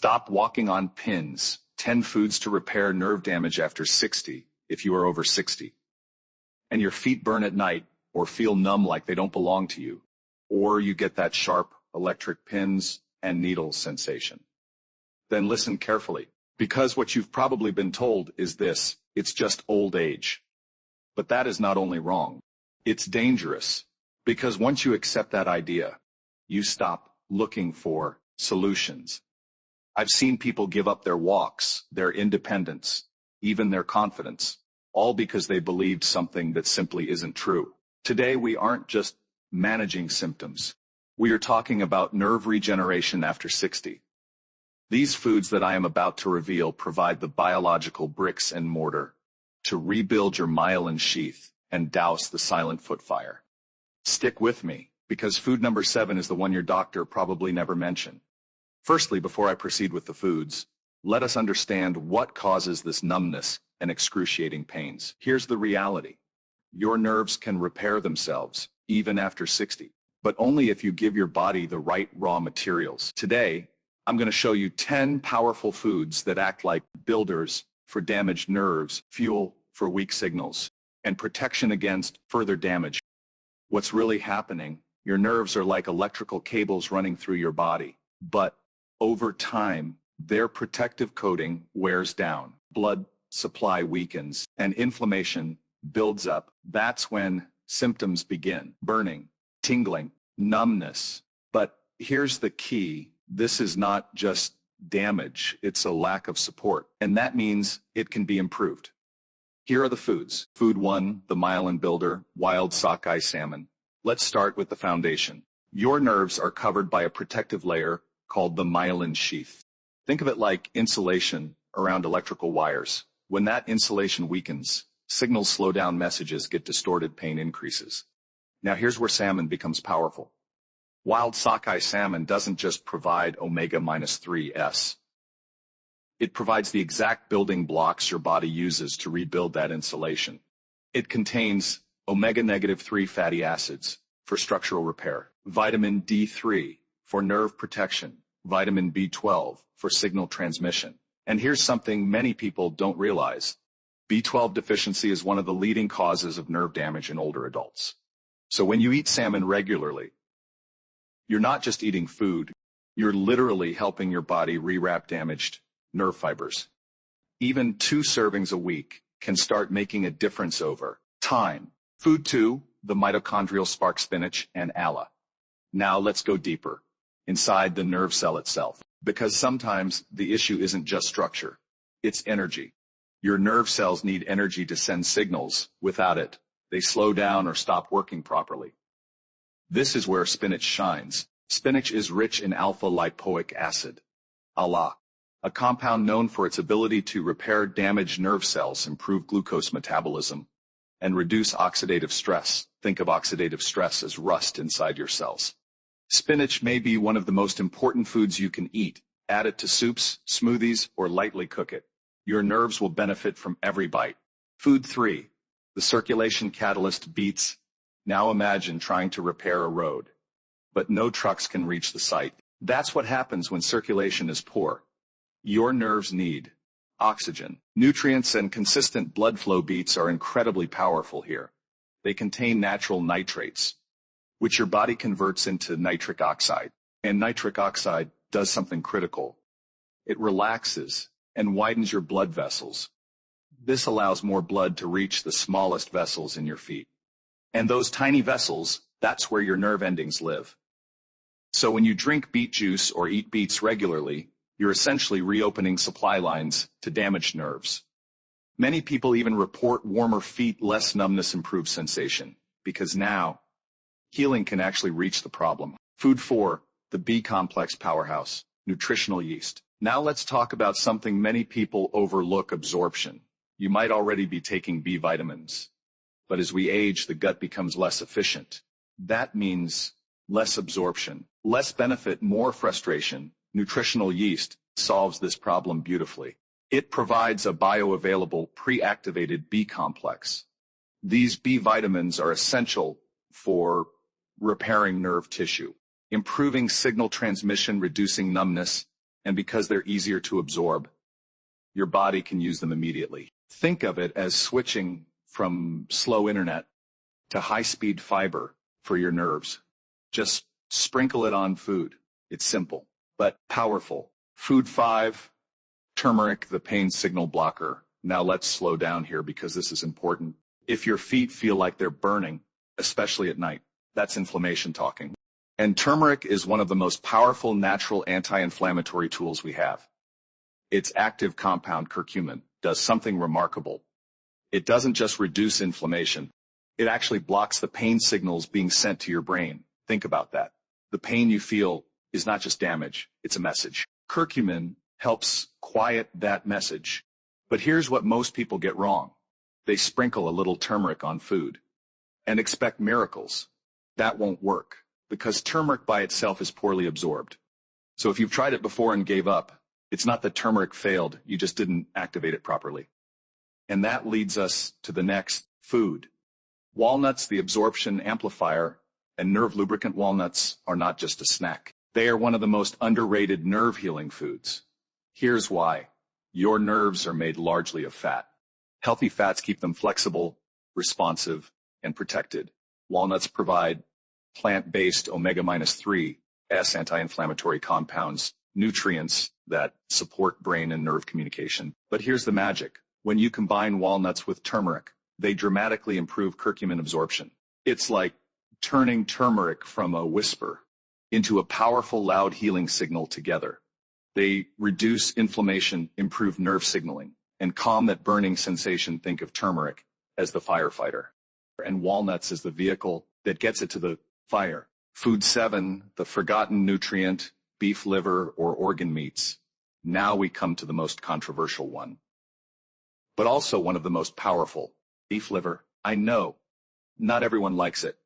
Stop walking on pins. 10 foods to repair nerve damage after 60, if you are over 60. And your feet burn at night, or feel numb like they don't belong to you. Or you get that sharp electric pins and needles sensation. Then listen carefully, because what you've probably been told is this: it's just old age. But that is not only wrong, it's dangerous, because once you accept that idea, you stop looking for solutions. I've seen people give up their walks, their independence, even their confidence, all because they believed something that simply isn't true. Today we aren't just managing symptoms. We are talking about nerve regeneration after 60. These foods that I am about to reveal provide the biological bricks and mortar to rebuild your myelin sheath and douse the silent foot fire. Stick with me, because food number 7 is the one your doctor probably never mentioned. Firstly, before I proceed with the foods, let us understand what causes this numbness and excruciating pains. Here's the reality. Your nerves can repair themselves, even after 60, but only if you give your body the right raw materials. Today, I'm going to show you 10 powerful foods that act like builders for damaged nerves, fuel for weak signals, and protection against further damage. What's really happening? Your nerves are like electrical cables running through your body, but over time, their protective coating wears down, blood supply weakens, and inflammation builds up. That's when symptoms begin: burning, tingling, numbness. But here's the key: this is not just damage, it's a lack of support, and that means it can be improved. Here are the foods. Food 1, the myelin builder, wild sockeye salmon. Let's start with the foundation. Your nerves are covered by a protective layer called the myelin sheath. Think of it like insulation around electrical wires. When that insulation weakens, signals slow down, messages get distorted, pain increases. Now here's where salmon becomes powerful. Wild sockeye salmon doesn't just provide omega-3s. It provides the exact building blocks your body uses to rebuild that insulation. It contains omega-3 fatty acids for structural repair, vitamin D3 for nerve protection, vitamin B12 for signal transmission. And here's something many people don't realize. B12 deficiency is one of the leading causes of nerve damage in older adults. So when you eat salmon regularly, you're not just eating food, you're literally helping your body rewrap damaged nerve fibers. Even 2 servings a week can start making a difference over time. Food 2, the mitochondrial spark spinach and alla. Now let's go deeper, inside the nerve cell itself, because sometimes the issue isn't just structure, it's energy. Your nerve cells need energy to send signals. Without it, they slow down or stop working properly. This is where spinach shines. Spinach is rich in alpha-lipoic acid, ALA, a compound known for its ability to repair damaged nerve cells, improve glucose metabolism, and reduce oxidative stress. Think of oxidative stress as rust inside your cells. Spinach may be one of the most important foods you can eat. Add it to soups, smoothies, or lightly cook it. Your nerves will benefit from every bite. Food 3, the circulation catalyst, beets. Now imagine trying to repair a road, but no trucks can reach the site. That's what happens when circulation is poor. Your nerves need oxygen, nutrients, and consistent blood flow. Beets are incredibly powerful here. They contain natural nitrates, which your body converts into nitric oxide. And nitric oxide does something critical. It relaxes and widens your blood vessels. This allows more blood to reach the smallest vessels in your feet. And those tiny vessels, that's where your nerve endings live. So when you drink beet juice or eat beets regularly, you're essentially reopening supply lines to damaged nerves. Many people even report warmer feet, less numbness, improved sensation, because now healing can actually reach the problem. Food 4, the B-complex powerhouse, nutritional yeast. Now let's talk about something many people overlook: absorption. You might already be taking B vitamins, but as we age, the gut becomes less efficient. That means less absorption, less benefit, more frustration. Nutritional yeast solves this problem beautifully. It provides a bioavailable pre-activated B complex. These B vitamins are essential for repairing nerve tissue, improving signal transmission, reducing numbness, And because they're easier to absorb, your body can use them immediately. Think of it as switching from slow internet to high-speed fiber for your nerves. Just sprinkle it on food. It's simple, but powerful. Food 5, turmeric, the pain signal blocker. Now let's slow down here because this is important. If your feet feel like they're burning, especially at night, that's inflammation talking. And turmeric is one of the most powerful natural anti-inflammatory tools we have. Its active compound, curcumin, does something remarkable. It doesn't just reduce inflammation. It actually blocks the pain signals being sent to your brain. Think about that. The pain you feel is not just damage, it's a message. Curcumin helps quiet that message. But here's what most people get wrong. They sprinkle a little turmeric on food and expect miracles. That won't work because turmeric by itself is poorly absorbed. So if you've tried it before and gave up, it's not that turmeric failed, you just didn't activate it properly. And that leads us to the next, food. Walnuts, the absorption amplifier, and nerve lubricant. Walnuts are not just a snack. They are one of the most underrated nerve healing foods. Here's why. Your nerves are made largely of fat. Healthy fats keep them flexible, responsive, and protected. Walnuts provide plant-based omega-3 anti-inflammatory compounds, nutrients that support brain and nerve communication. But here's the magic. When you combine walnuts with turmeric, they dramatically improve curcumin absorption. It's like turning turmeric from a whisper into a powerful, loud healing signal together. They reduce inflammation, improve nerve signaling, and calm that burning sensation. Think of turmeric as the firefighter, and walnuts as the vehicle that gets it to the fire. Food 7, the forgotten nutrient, beef liver or organ meats. Now we come to the most controversial one, but also one of the most powerful. Beef liver. I know, not everyone likes it,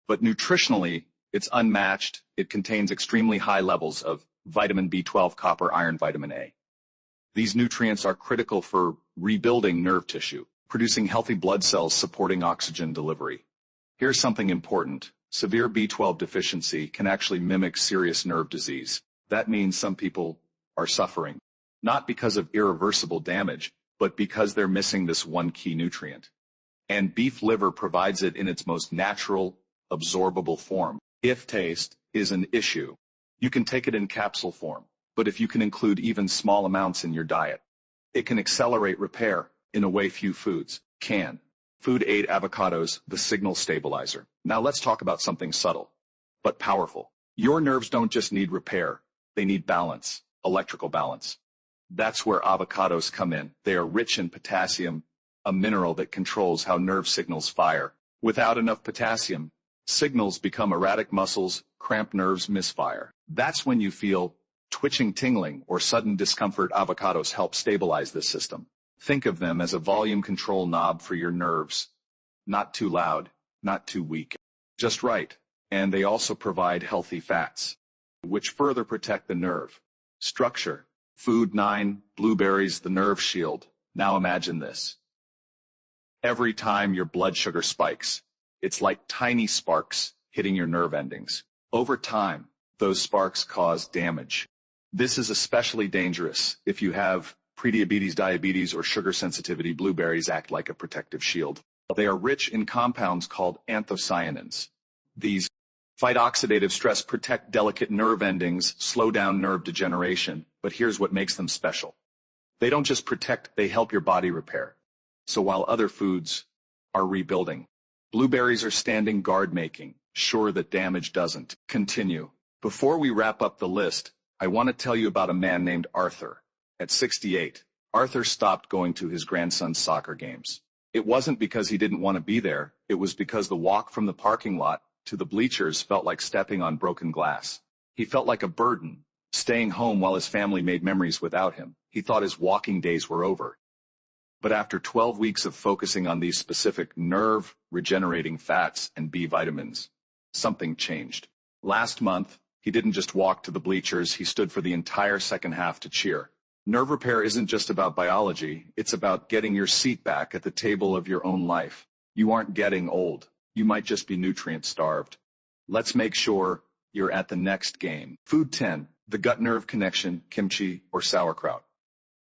but nutritionally, it's unmatched. It contains extremely high levels of vitamin B12, copper, iron, vitamin A. These nutrients are critical for rebuilding nerve tissue, producing healthy blood cells, supporting oxygen delivery. Here's something important. Severe B12 deficiency can actually mimic serious nerve disease. That means some people are suffering, not because of irreversible damage, but because they're missing this one key nutrient. And beef liver provides it in its most natural, absorbable form. If taste is an issue, you can take it in capsule form, but if you can include even small amounts in your diet, it can accelerate repair in a way few foods can. Food 8, avocados, the signal stabilizer. Now let's talk about something subtle, but powerful. Your nerves don't just need repair, they need balance, electrical balance. That's where avocados come in. They are rich in potassium, a mineral that controls how nerve signals fire. Without enough potassium, signals become erratic, muscles, cramped nerves misfire. That's when you feel twitching, tingling, or sudden discomfort. Avocados help stabilize this system. Think of them as a volume control knob for your nerves. Not too loud, not too weak, just right. And they also provide healthy fats, which further protect the nerve structure. Food 9, blueberries, the nerve shield. Now imagine this. Every time your blood sugar spikes, it's like tiny sparks hitting your nerve endings. Over time, those sparks cause damage. This is especially dangerous if you have prediabetes, diabetes, or sugar sensitivity. Blueberries act like a protective shield. They are rich in compounds called anthocyanins. These fight oxidative stress, protect delicate nerve endings, slow down nerve degeneration. But here's what makes them special. They don't just protect, they help your body repair. So while other foods are rebuilding, blueberries are standing guard, making sure that damage doesn't continue. Before we wrap up the list, I want to tell you about a man named Arthur. At 68, Arthur stopped going to his grandson's soccer games. It wasn't because he didn't want to be there, it was because the walk from the parking lot to the bleachers felt like stepping on broken glass. He felt like a burden, staying home while his family made memories without him. He thought his walking days were over. But after 12 weeks of focusing on these specific nerve-regenerating fats and B vitamins, something changed. Last month, he didn't just walk to the bleachers, he stood for the entire second half to cheer. Nerve repair isn't just about biology, it's about getting your seat back at the table of your own life. You aren't getting old, you might just be nutrient starved. Let's make sure you're at the next game. Food 10, the gut-nerve connection, kimchi, or sauerkraut.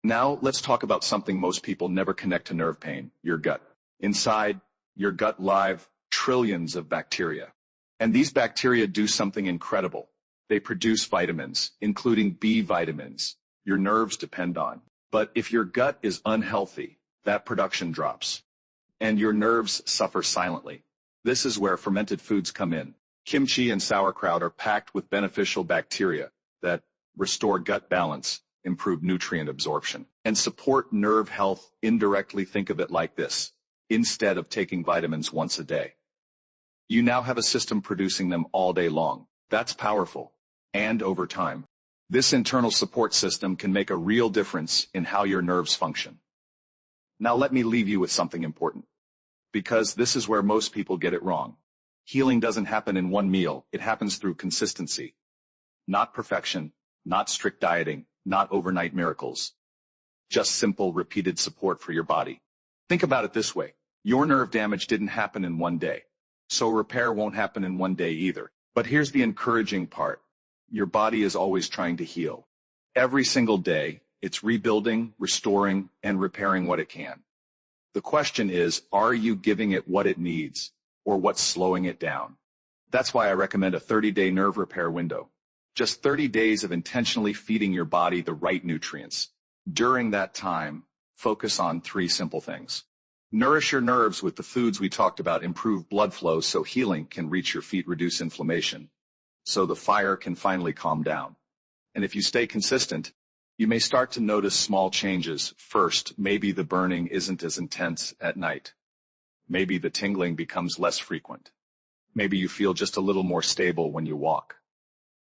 Now, let's talk about something most people never connect to nerve pain, your gut. Inside your gut live trillions of bacteria. And these bacteria do something incredible. They produce vitamins, including B vitamins, your nerves depend on. But if your gut is unhealthy, that production drops. And your nerves suffer silently. This is where fermented foods come in. Kimchi and sauerkraut are packed with beneficial bacteria that restore gut balance, improve nutrient absorption, and support nerve health. Indirectly, think of it like this. Instead of taking vitamins once a day, you now have a system producing them all day long. That's powerful. And over time, this internal support system can make a real difference in how your nerves function. Now let me leave you with something important, because this is where most people get it wrong. Healing doesn't happen in one meal. It happens through consistency. Not perfection, not strict dieting, not overnight miracles. Just simple, repeated support for your body. Think about it this way. Your nerve damage didn't happen in one day, so repair won't happen in one day either. But here's the encouraging part. Your body is always trying to heal. Every single day, it's rebuilding, restoring, and repairing what it can. The question is, are you giving it what it needs, or what's slowing it down? That's why I recommend a 30-day nerve repair window. Just 30 days of intentionally feeding your body the right nutrients. During that time, focus on 3 simple things. Nourish your nerves with the foods we talked about, improve blood flow so healing can reach your feet, reduce inflammation, so the fire can finally calm down. And if you stay consistent, you may start to notice small changes. First, maybe the burning isn't as intense at night. Maybe the tingling becomes less frequent. Maybe you feel just a little more stable when you walk.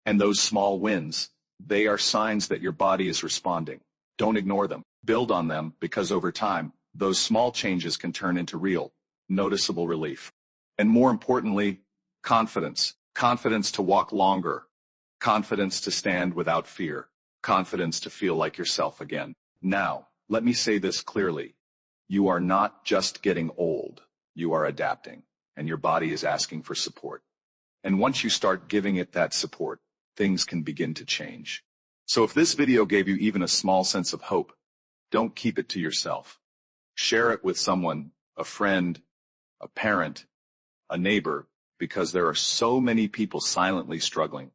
And those small wins, they are signs that your body is responding. Don't ignore them. Build on them, because over time, those small changes can turn into real, noticeable relief. And more importantly, confidence. Confidence to walk longer. Confidence to stand without fear. Confidence to feel like yourself again. Now, let me say this clearly. You are not just getting old. You are adapting, and your body is asking for support. And once you start giving it that support, things can begin to change. So if this video gave you even a small sense of hope, don't keep it to yourself. Share it with someone, a friend, a parent, a neighbor, because there are so many people silently struggling,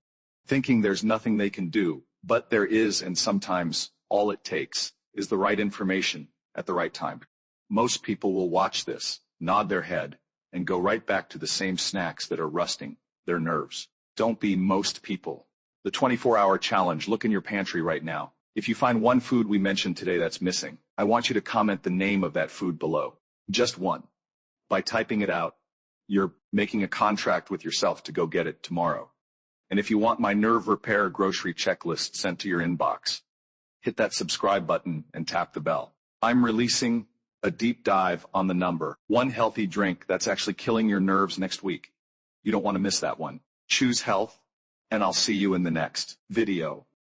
thinking there's nothing they can do, but there is, and sometimes all it takes is the right information at the right time. Most people will watch this, nod their head, and go right back to the same snacks that are rusting their nerves. Don't be most people. The 24-hour challenge, look in your pantry right now. If you find one food we mentioned today that's missing, I want you to comment the name of that food below. Just one. By typing it out, you're making a contract with yourself to go get it tomorrow. And if you want my nerve repair grocery checklist sent to your inbox, hit that subscribe button and tap the bell. I'm releasing a deep dive on the number 1 healthy drink that's actually killing your nerves next week. You don't want to miss that one. Choose health, and I'll see you in the next video.